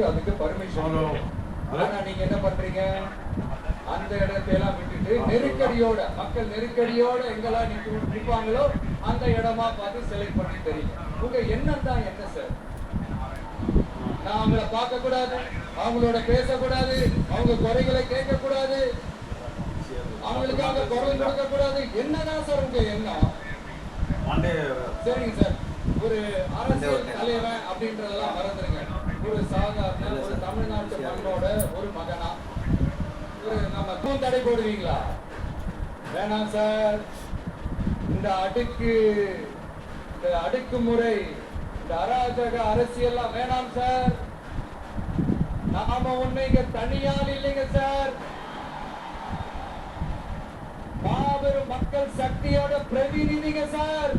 அதுக்கு பர்மிஷன். ஆனா நீங்க என்ன பண்றீங்க, அந்த இடத்தை எல்லாம் விட்டுட்டு நெருக்கடியோட, மக்கள் நெருக்கடியோட எங்கெல்லாம் நிற்பாங்களோ அந்த இடமா பார்த்து செலக்ட் பண்ணி தெரியும். உங்க எண்ணம் தான் என்ன சார்? நான் அவங்கள பார்க்க கூடாது, அவங்களோட பேசக்கூடாது, அவங்க குறைகளை கேட்க கூடாது, அவங்களுக்காக குரல் கொடுக்க கூடாது, என்னதான் சார் உங்க எண்ணம்? சரிங்க சார், ஒரு அரசியல் தலைவன் அப்படின்றதெல்லாம் மறந்துருங்க. ஒரு சாதாரண ஒரு தமிழ்நாட்டு மண்ணோட ஒரு மகனா ஒரு நம்ம தடை போடுவீங்களா? வேணாம் சார். இந்த அடுக்குமுறை, இந்த அராஜக அரசியல்லாம் வேணாம் சார். நாம ஒண்ணு இங்க தனியால் இல்லைங்க சார், மாபெரும் மக்கள் சக்தியோட பிரதிநிதிங்க சார்,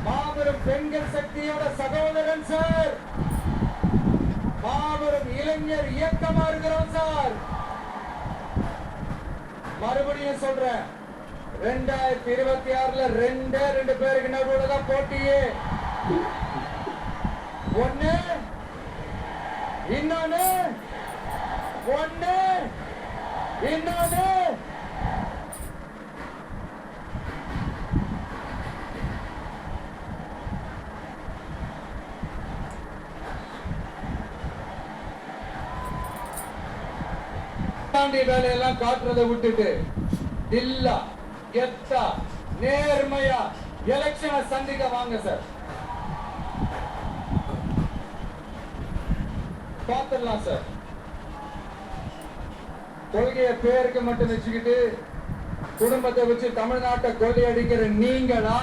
மாபெரும் பெண்கள் சக்தியோட சகோதரன் சார், மாபெரும் இளைஞர் இயக்கமா இருக்கிறோம் சார். மறுபடியும் சொல்றேன், 2026ல ரெண்டு பேருக்கு நடுவுல தான் போட்டியே. ஒண்ணு இன்னொன்னு வேலையெல்லாம் காட்டுறதை விட்டுட்டு இல்ல கெத்தா நேர்மையா எலெக்ஷனை சந்திக்க வாங்க சார். பார்த்துடலாம் சார். கொள்கைய பேருக்கு மட்டும் வச்சுக்கிட்டு குடும்பத்தை வச்சு தமிழ்நாட்டை கொள்ளையடிக்கிற நீங்களா,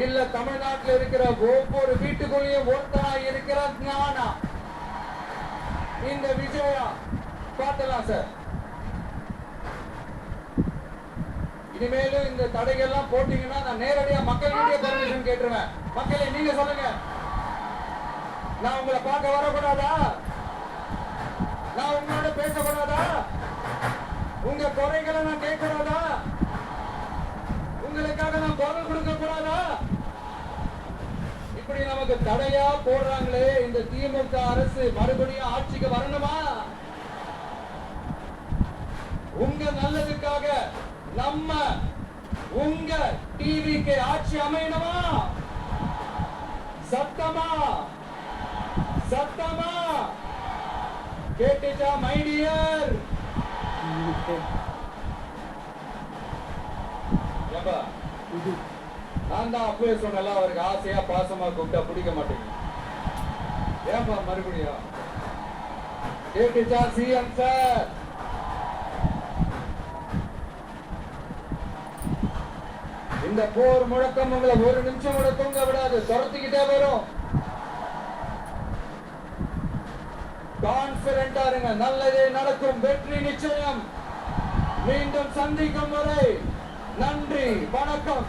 இல்ல தமிழ்நாட்டில் இருக்கிற ஒவ்வொரு வீட்டுக்குள்ளேயும் ஒருத்தனா இருக்கிற நானா, இந்த விஜயா? பார்த்துடலாம் சார். இனிமேலும் இந்த தடைகள்லாம் போட்டீங்கன்னா நான் நேரடியா மக்களுடைய பர்மிஷன் கேட்டுருவேன். மக்களை நீங்க சொல்லுங்க, நான் உங்களை பார்க்க வரக்கூடாதா? நான் உங்களோட பேசக்கூடாதா? உங்க குறைகளை நான் கேட்கக்கூடாதா? உங்களுக்காக நான் குரல் கொடுக்க கூடாதா? இப்படி நமக்கு தடையா போடுறாங்களே, இந்த திமுக அரசு மறுபடியும் ஆட்சிக்கு வரணுமா? உங்க நல்லதுக்காக நம்ம உங்க டிவிக்கு ஆட்சி அமையணுமா? சத்தமா கேட்டுச்சா மை டியர்? நான் தான் அப்பவே சொன்னல, அவருக்கு ஆசையா பாசமா கூப்பிட்டா பிடிக்க மாட்டேங்க. ஏன்பா மறுபடியும் கேட்டுச்சா சிஎம் சார்? இந்த போர் முழக்கம் உங்களை ஒரு நிமிஷம் கூட தூங்க விடாது, துரத்திக்கிட்டே வரும். கான்பிடண்டா இருங்க, நல்லதே நடக்கும், வெற்றி நிச்சயம். மீண்டும் சந்திக்கும் வரை நன்றி, வணக்கம்.